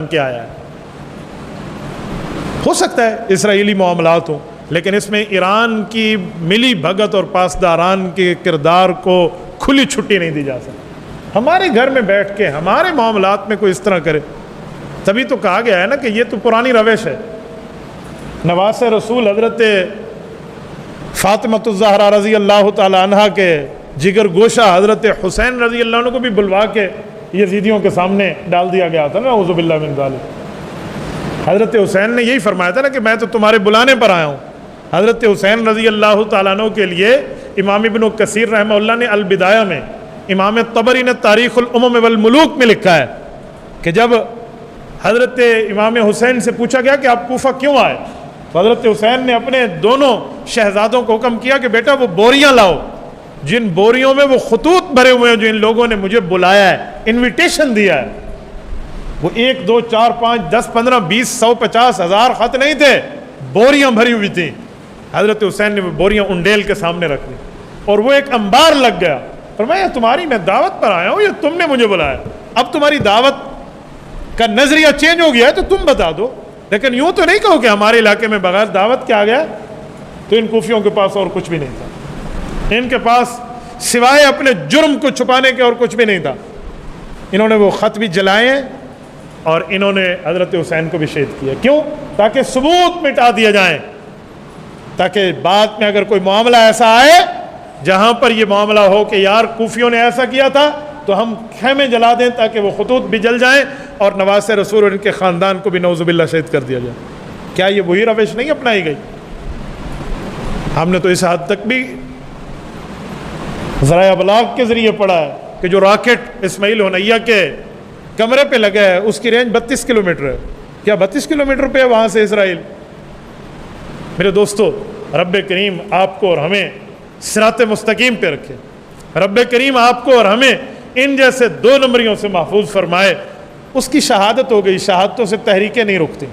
کیا آیا ہے۔ ہو سکتا ہے اسرائیلی معاملات ہوں، لیکن اس میں ایران کی ملی بھگت اور پاسداران کے کردار کو کھلی چھٹی نہیں دی جا سکتی۔ ہمارے گھر میں بیٹھ کے ہمارے معاملات میں کوئی اس طرح کرے، تبھی تو کہا گیا ہے نا کہ یہ تو پرانی روش ہے۔ نواس رسول حضرت فاطمۃ الزہرا رضی اللہ تعالی عنہ کے جگر گوشہ حضرت حسین رضی اللہ عنہ کو بھی بلوا کے یزیدیوں کے سامنے ڈال دیا گیا تھا نا، اعوذ باللہ من ذالک۔ حضرت حسین نے یہی فرمایا تھا نا کہ میں تو تمہارے بلانے پر آیا ہوں۔ حضرت حسین رضی اللہ تعالیٰ عنہ کے لیے امام ابن کثیر رحمہ اللہ نے البدایہ میں، امام طبری نے تاریخ الامم والملوک میں لکھا ہے کہ جب حضرت امام حسین سے پوچھا گیا کہ آپ کوفہ کیوں آئے، تو حضرت حسین نے اپنے دونوں شہزادوں کو حکم کیا کہ بیٹا وہ بوریاں لاؤ، جن بوریوں میں وہ خطوط بھرے ہوئے ہیں جو ان لوگوں نے مجھے بلایا ہے، انویٹیشن دیا ہے۔ وہ 1 2 4 5 10 15 20 100 50 1000 خط نہیں تھے، بوریاں بھری ہوئی تھیں۔ حضرت حسین نے وہ بوریاں انڈیل کے سامنے رکھ دی اور وہ ایک انبار لگ گیا۔ فرمایا تمہاری میں دعوت پر آیا ہوں، یہ تم نے مجھے بلایا، اب تمہاری دعوت کا نظریہ چینج ہو گیا ہے تو تم بتا دو، لیکن یوں تو نہیں کہو کہ ہمارے علاقے میں بغیر دعوت کے آ گیا۔ تو ان کوفیوں کے پاس اور کچھ بھی نہیں تھا، ان کے پاس سوائے اپنے جرم کو چھپانے کے اور کچھ بھی نہیں تھا۔ انہوں نے وہ خط بھی جلائے اور انہوں نے حضرت حسین کو بھی شہید کیا۔ کیوں؟ تاکہ ثبوت مٹا دیا جائیں، تاکہ بعد میں اگر کوئی معاملہ ایسا آئے جہاں پر یہ معاملہ ہو کہ یار کوفیوں نے ایسا کیا تھا تو ہم خیمے جلا دیں تاکہ وہ خطوط بھی جل جائیں اور نواس رسول اور ان کے خاندان کو بھی نعوذ باللہ شہید کر دیا جائے۔ کیا یہ وہی روش نہیں اپنائی گئی؟ ہم نے تو اس حد تک بھی ذرائع ابلاغ کے ذریعے پڑھا ہے کہ جو راکٹ اسماعیل ہنیہ کے کمرے پہ لگا ہے اس کی رینج 32 کلومیٹر ہے۔ کیا 32 کلومیٹر پہ ہے وہاں سے اسرائیل؟ میرے دوستو، رب کریم آپ کو اور ہمیں صراط مستقیم پہ رکھے، رب کریم آپ کو اور ہمیں ان جیسے 2 نمبریوں سے محفوظ فرمائے۔ اس کی شہادت ہو گئی، شہادتوں سے تحریکیں نہیں رکتی۔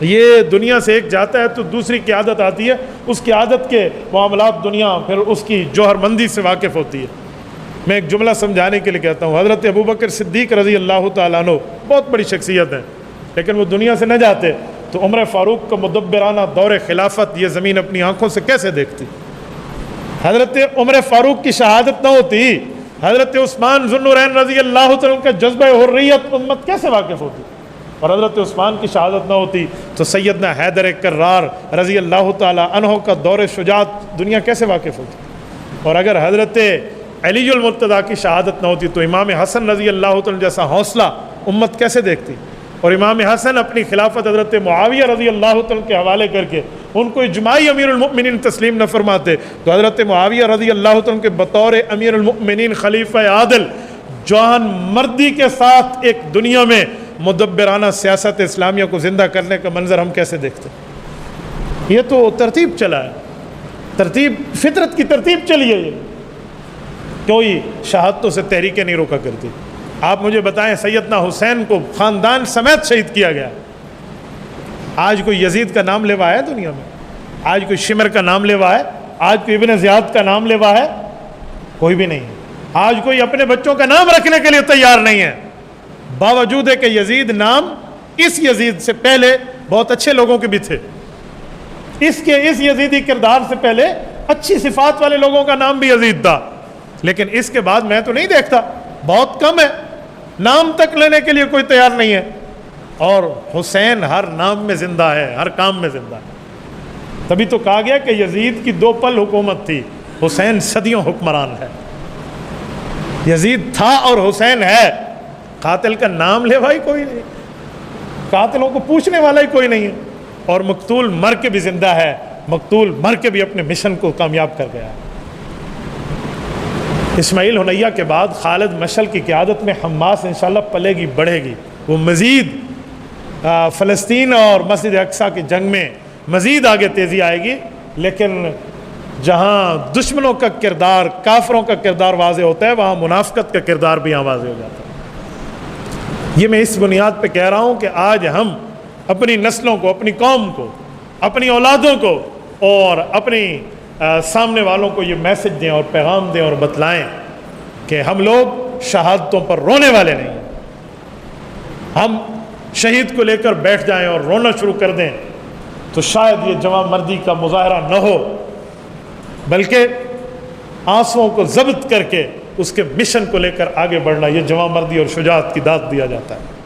یہ دنیا سے ایک جاتا ہے تو دوسری قیادت آتی ہے، اس قیادت کے معاملات دنیا پھر اس کی جوہر مندی سے واقف ہوتی ہے۔ میں ایک جملہ سمجھانے کے لیے کہتا ہوں، حضرت ابوبکر صدیق رضی اللہ تعالیٰ عنہ بہت بڑی شخصیت ہیں، لیکن وہ دنیا سے نہ جاتے تو عمر فاروق کا مدبرانہ دور خلافت یہ زمین اپنی آنکھوں سے کیسے دیکھتی؟ حضرت عمر فاروق کی شہادت نہ ہوتی، حضرت عثمان ذو النورین رضی اللہ تعالیٰ کا جذبہ حریت امت کیسے واقف ہوتی؟ اور حضرت عثمان کی شہادت نہ ہوتی تو سیدنا حیدر کرار رضی اللہ تعالیٰ عنہ کا دور شجاعت دنیا کیسے واقف ہوتی؟ اور اگر حضرت علی المرتضیٰ کی شہادت نہ ہوتی تو امام حسن رضی اللہ تعالیٰ جیسا حوصلہ امت کیسے دیکھتی؟ اور امام حسن اپنی خلافت حضرت معاویہ رضی اللہ تعالیٰ کے حوالے کر کے ان کو اجماعی امیر المؤمنین تسلیم نہ فرماتے تو حضرت معاویہ رضی اللہ تعالیٰ کے بطور امیر المؤمنین خلیفہ عادل جوان مردی کے ساتھ ایک دنیا میں مدبرانہ سیاست اسلامیہ کو زندہ کرنے کا منظر ہم کیسے دیکھتے؟ یہ تو ترتیب چلا ہے، ترتیب فطرت کی ترتیب چلی ہے۔ یہ کوئی شہادتوں سے تحریکیں نہیں روکا کرتی۔ آپ مجھے بتائیں، سیدنا حسین کو خاندان سمیت شہید کیا گیا، آج کوئی یزید کا نام لیوا ہے دنیا میں؟ آج کوئی شمر کا نام لیوا ہے؟ آج کوئی ابن زیاد کا نام لیوا ہے؟ کوئی بھی نہیں۔ آج کوئی اپنے بچوں کا نام رکھنے کے لیے تیار نہیں ہے، باوجود ہے کہ یزید نام اس یزید سے پہلے بہت اچھے لوگوں کے بھی تھے، اس یزیدی کردار سے پہلے اچھی صفات والے لوگوں کا نام بھی یزید تھا، لیکن اس کے بعد میں تو نہیں دیکھتا، بہت کم ہے، نام تک لینے کے لیے کوئی تیار نہیں ہے۔ اور حسین ہر نام میں زندہ ہے، ہر کام میں زندہ ہے۔ تبھی تو کہا گیا کہ یزید کی 2 پل حکومت تھی، حسین صدیوں حکمران ہے۔ یزید تھا اور حسین ہے، قاتل کا نام لیوا ہی کوئی نہیں، قاتلوں کو پوچھنے والا ہی کوئی نہیں ہے، اور مقتول مر کے بھی زندہ ہے، مقتول مر کے بھی اپنے مشن کو کامیاب کر گیا ہے۔ اسماعیل ہنیہ کے بعد خالد مشعل کی قیادت میں حماس انشاءاللہ پلے گی، بڑھے گی، وہ مزید فلسطین اور مسجد اقصیٰ کی جنگ میں مزید آگے تیزی آئے گی، لیکن جہاں دشمنوں کا کردار، کافروں کا کردار واضح ہوتا ہے، وہاں منافقت کا کردار بھی یہاں واضح ہو جاتا ہے۔ یہ میں اس بنیاد پہ کہہ رہا ہوں کہ آج ہم اپنی نسلوں کو، اپنی قوم کو، اپنی اولادوں کو اور اپنی سامنے والوں کو یہ میسج دیں اور پیغام دیں اور بتلائیں کہ ہم لوگ شہادتوں پر رونے والے نہیں ہیں، ہم شہید کو لے کر بیٹھ جائیں اور رونا شروع کر دیں تو شاید یہ جواں مردی کا مظاہرہ نہ ہو، بلکہ آنسوؤں کو ضبط کر کے اس کے مشن کو لے کر آگے بڑھنا، یہ جواں مردی اور شجاعت کی داد دیا جاتا ہے۔